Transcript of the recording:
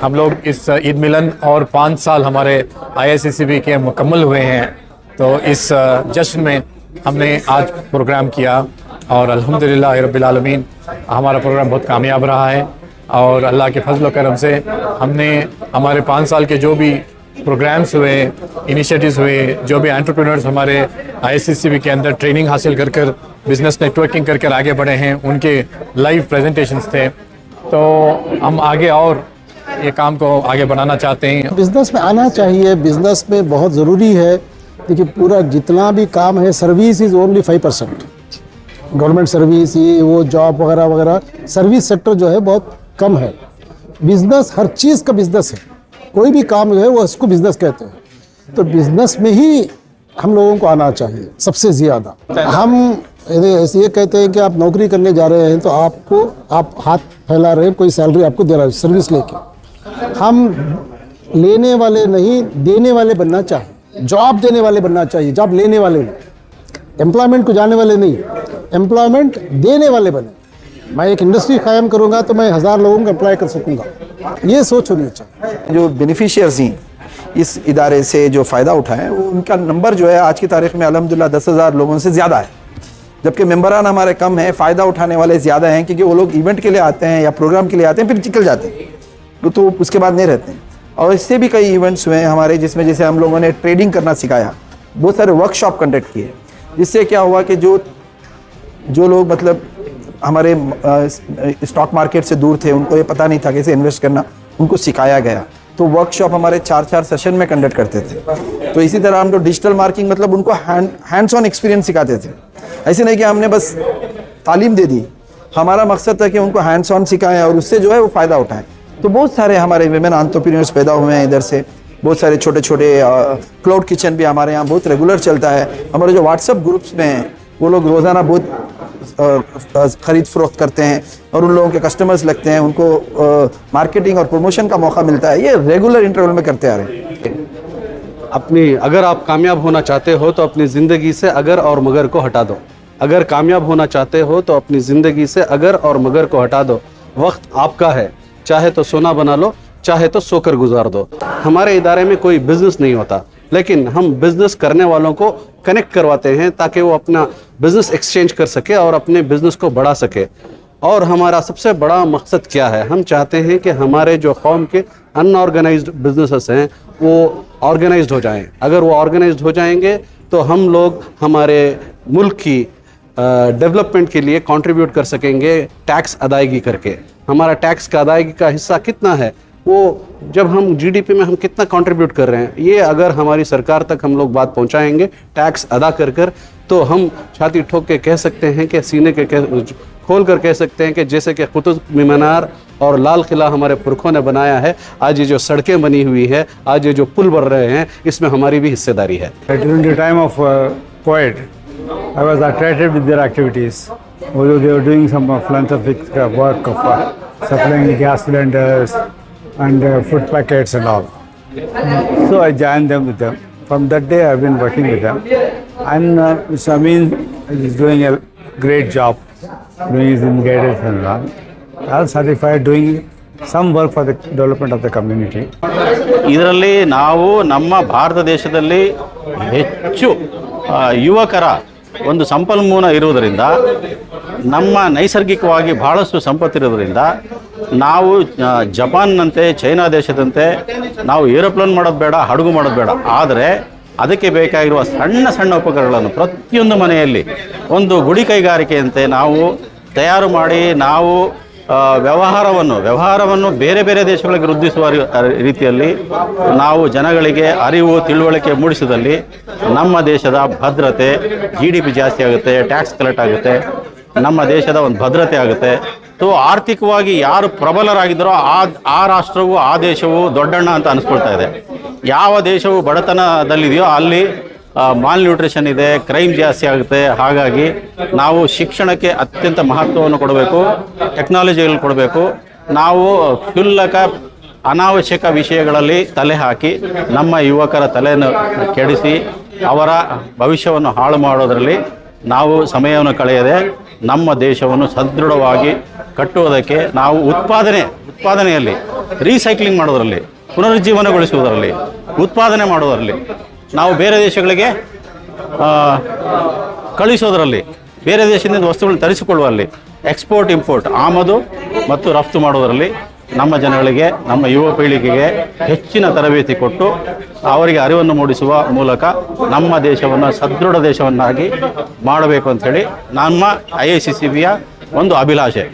हम लोग इस ईद मिलन और 5 साल हमारे IICCB के मुकम्मल हुए हैं, तो इस जश्न में हमने आज प्रोग्राम किया और अल्हम्दुलिल्लाह रब्बिल आलमीन हमारा प्रोग्राम बहुत कामयाब रहा है। और अल्लाह के फजल व करम से हमने हमारे 5 साल के जो भी प्रोग्राम्स हुए, इनिशिएटिव्स हुए, जो भी एंटरप्रेन्योर्स हमारे IICCB के अंदर ट्रेनिंग हासिल कर कर बिज़नेस नेटवर्किंग कर आगे बढ़े हैं, उनके लाइव प्रेजेंटेशंस थे। तो हम आगे और ये काम को आगे बढ़ाना चाहते हैं। बिज़नेस में आना चाहिए, बिज़नेस में बहुत ज़रूरी है। देखिए पूरा जितना भी काम है, service is only 5%। Government service, ये वो जॉब वगैरह वगैरह, सर्विस सेक्टर जो है बहुत कम है। बिज़नेस हर चीज़ का बिज़नेस है, कोई भी काम जो है वो उसको बिज़नेस कहते हैं। तो बिज़नेस में ही हम लोगों को आना चाहिए सबसे ज़्यादा। हम ये कहते हैं कि आप नौकरी करने जा रहे हैं तो आप हाथ फैला रहे हैं, कोई सैलरी आपको दे रहा है सर्विस लेके। हम लेने वाले नहीं, देने वाले बनना चाहिए, जॉब देने वाले बनना चाहिए, जॉब लेने वाले नहीं, एम्प्लॉयमेंट को जाने वाले नहीं, एम्प्लॉयमेंट देने वाले बने। मैं एक इंडस्ट्री कायम करूंगा तो मैं 1000 लोगों को एम्प्लॉय कर सकूंगा, ये सोच होनी चाहिए। जो बेनिफिशियर्स हैं इस इदारे से जो फ़ायदा उठाएं, वो उनका नंबर जो है आज की तारीख में अल्हम्दुलिल्लाह 10,000 लोगों से ज़्यादा है, जबकि मेंबरान हमारे कम हैं। फ़ायदा उठाने वाले ज़्यादा हैं, क्योंकि वो लोग इवेंट के लिए आते हैं या प्रोग्राम के लिए आते हैं, फिर निकल जाते हैं, तो उसके बाद नहीं रहते हैं। और इससे भी कई इवेंट्स हुए हैं हमारे, जिसमें जैसे हम लोगों ने ट्रेडिंग करना सिखाया, बहुत सारे वर्कशॉप कंडक्ट किए, जिससे क्या हुआ कि जो लोग मतलब हमारे स्टॉक मार्केट से दूर थे, उनको ये पता नहीं था कैसे इन्वेस्ट करना, उनको सिखाया गया। तो वर्कशॉप हमारे 4-4 सेशन में कंडक्ट करते थे। तो इसी तरह हम लोग डिजिटल मार्केटिंग मतलब उनको हैंड्स ऑन एक्सपीरियंस सिखाते थे। ऐसे नहीं कि हमने बस तालीम दे दी, हमारा मकसद था कि उनको हैंड्स ऑन सिखाएं और उससे जो है वो फ़ायदा उठाएं। तो बहुत सारे हमारे विमेन एंटरप्रेन्योर्स पैदा हुए हैं इधर से। बहुत सारे छोटे छोटे क्लाउड किचन भी हमारे यहाँ बहुत रेगुलर चलता है। हमारे जो व्हाट्सएप ग्रुप्स में हैं, वो लोग रोज़ाना बहुत ख़रीद फरोख्त करते हैं और उन लोगों के कस्टमर्स लगते हैं, उनको मार्केटिंग और प्रमोशन का मौका मिलता है। ये रेगुलर इंटरवल में करते आ रहे हैं। अगर आप कामयाब होना चाहते हो तो अपनी ज़िंदगी से अगर और मगर को हटा दो। अगर कामयाब होना चाहते हो तो अपनी ज़िंदगी से अगर और मगर को हटा दो। वक्त आपका है, चाहे तो सोना बना लो, चाहे तो सोकर गुजार दो। हमारे इदारे में कोई बिजनेस नहीं होता, लेकिन हम बिजनेस करने वालों को कनेक्ट करवाते हैं ताकि वो अपना बिजनेस एक्सचेंज कर सके और अपने बिजनेस को बढ़ा सके। और हमारा सबसे बड़ा मकसद क्या है, हम चाहते हैं कि हमारे जो कौम के अनऑर्गेनाइज्ड बिजनेसेस हैं वो ऑर्गेनाइज्ड हो जाएं। अगर वो ऑर्गेनाइज्ड हो जाएंगे तो हम लोग हमारे मुल्क की डेवलपमेंट के लिए कंट्रीब्यूट कर सकेंगे टैक्स अदायगी करके। हमारा टैक्स का अदायगी का हिस्सा कितना है, वो जब हम GDP में हम कितना कंट्रीब्यूट कर रहे हैं, ये अगर हमारी सरकार तक हम लोग बात पहुंचाएंगे टैक्स अदा कर तो हम छाती ठोक के कह सकते हैं कि सीने के खोल कर कह सकते हैं कि जैसे कि कुतुब मीनार और लाल किला हमारे पुरखों ने बनाया है, आज ये जो सड़कें बनी हुई है, आज ये जो पुल बन रहे हैं, इसमें हमारी भी हिस्सेदारी है। During the time of COVID, I was attracted with their activities, although they were doing some philanthropic work of supplying gas cylinders and food packets and all. So I joined them with them. From that day I've been working with them, and Mr. Amin is doing a great job, doing his guidance and all. I'm certified doing some work for the development of the community. ಇದರಲ್ಲಿ ನಾವು ನಮ್ಮ ಭಾರತ ದೇಶದಲ್ಲಿ ಹೆಚ್ಚು ಯುವಕರ ಒಂದು ಸಂಪನ್ಮೂಲ ಇರುವುದರಿಂದ, ನಮ್ಮ ನೈಸರ್ಗಿಕವಾಗಿ ಬಹಳಷ್ಟು ಸಂಪತ್ತಿರೋದ್ರಿಂದ ನಾವು ಜಪಾನ್ನಂತೆ ಚೈನಾ ದೇಶದಂತೆ ನಾವು ಏರೋಪ್ಲೇನ್ ಮಾಡೋದು ಬೇಡ, ಹಡಗು ಮಾಡೋದು ಬೇಡ, ಆದರೆ ಅದಕ್ಕೆ ಬೇಕಾಗಿರುವ ಸಣ್ಣ ಸಣ್ಣ ಉಪಕರಣಗಳನ್ನು ಪ್ರತಿಯೊಂದು ಮನೆಯಲ್ಲಿ ಒಂದು ಗುಡಿ ಕೈಗಾರಿಕೆಯಂತೆ ನಾವು ತಯಾರು ಮಾಡಿ ನಾವು ವ್ಯವಹಾರವನ್ನು ಬೇರೆ ಬೇರೆ ದೇಶಗಳಿಗೆ ವೃದ್ಧಿಸುವ ರೀತಿಯಲ್ಲಿ ನಾವು ಜನಗಳಿಗೆ ಅರಿವು ತಿಳುವಳಿಕೆ ಮೂಡಿಸಿದಲ್ಲಿ ನಮ್ಮ ದೇಶದ ಭದ್ರತೆ, GDP ಜಾಸ್ತಿ ಆಗುತ್ತೆ, ಟ್ಯಾಕ್ಸ್ ಕಲೆಕ್ಟ್ ಆಗುತ್ತೆ, ನಮ್ಮ ದೇಶದ ಒಂದು ಭದ್ರತೆ ಆಗುತ್ತೆ. ಸೊ ಆರ್ಥಿಕವಾಗಿ ಯಾರು ಪ್ರಬಲರಾಗಿದ್ದಾರೋ ಆ ರಾಷ್ಟ್ರವು ಆ ದೇಶವು ದೊಡ್ಡಣ್ಣ ಅಂತ ಅನಿಸ್ಕೊಳ್ತಾ ಇದೆ. ಯಾವ ದೇಶವು ಬಡತನದಲ್ಲಿದೆಯೋ ಅಲ್ಲಿ ಮಾಲ್ ನ್ಯೂಟ್ರಿಷನ್ ಇದೆ, ಕ್ರೈಮ್ ಜಾಸ್ತಿ ಆಗುತ್ತೆ. ಹಾಗಾಗಿ ನಾವು ಶಿಕ್ಷಣಕ್ಕೆ ಅತ್ಯಂತ ಮಹತ್ವವನ್ನು ಕೊಡಬೇಕು, ಟೆಕ್ನಾಲಜಿಗಳು ಕೊಡಬೇಕು. ನಾವು ಕ್ಷುಲ್ಲಕ ಅನಾವಶ್ಯಕ ವಿಷಯಗಳಲ್ಲಿ ತಲೆ ಹಾಕಿ ನಮ್ಮ ಯುವಕರ ತಲೆಯನ್ನು ಕೆಡಿಸಿ ಅವರ ಭವಿಷ್ಯವನ್ನು ಹಾಳು ಮಾಡೋದರಲ್ಲಿ ನಾವು ಸಮಯವನ್ನು ಕಳೆಯದೆ ನಮ್ಮ ದೇಶವನ್ನು ಸದೃಢವಾಗಿ ಕಟ್ಟುವುದಕ್ಕೆ ನಾವು ಉತ್ಪಾದನೆಯಲ್ಲಿ ರೀಸೈಕ್ಲಿಂಗ್ ಮಾಡೋದರಲ್ಲಿ, ಪುನರುಜ್ಜೀವನಗೊಳಿಸುವುದರಲ್ಲಿ, ಉತ್ಪಾದನೆ ಮಾಡೋದರಲ್ಲಿ, ನಾವು ಬೇರೆ ದೇಶಗಳಿಗೆ ಕಳಿಸೋದರಲ್ಲಿ, ಬೇರೆ ದೇಶದಿಂದ ವಸ್ತುಗಳನ್ನು ತರಿಸಿಕೊಳ್ಳುವಲ್ಲಿ, ಎಕ್ಸ್ಪೋರ್ಟ್ ಇಂಪೋರ್ಟ್ ಆಮದು ಮತ್ತು ರಫ್ತು ಮಾಡೋದರಲ್ಲಿ ನಮ್ಮ ಜನಗಳಿಗೆ, ನಮ್ಮ ಯುವ ಪೀಳಿಗೆಗೆ ಹೆಚ್ಚಿನ ತರಬೇತಿ ಕೊಟ್ಟು ಅವರಿಗೆ ಅರಿವನ್ನು ಮೂಡಿಸುವ ಮೂಲಕ ನಮ್ಮ ದೇಶವನ್ನು ಸದೃಢ ದೇಶವನ್ನಾಗಿ ಮಾಡಬೇಕು ಅಂಥೇಳಿ ನಮ್ಮ IICCBಯ ಒಂದು ಅಭಿಲಾಷೆ.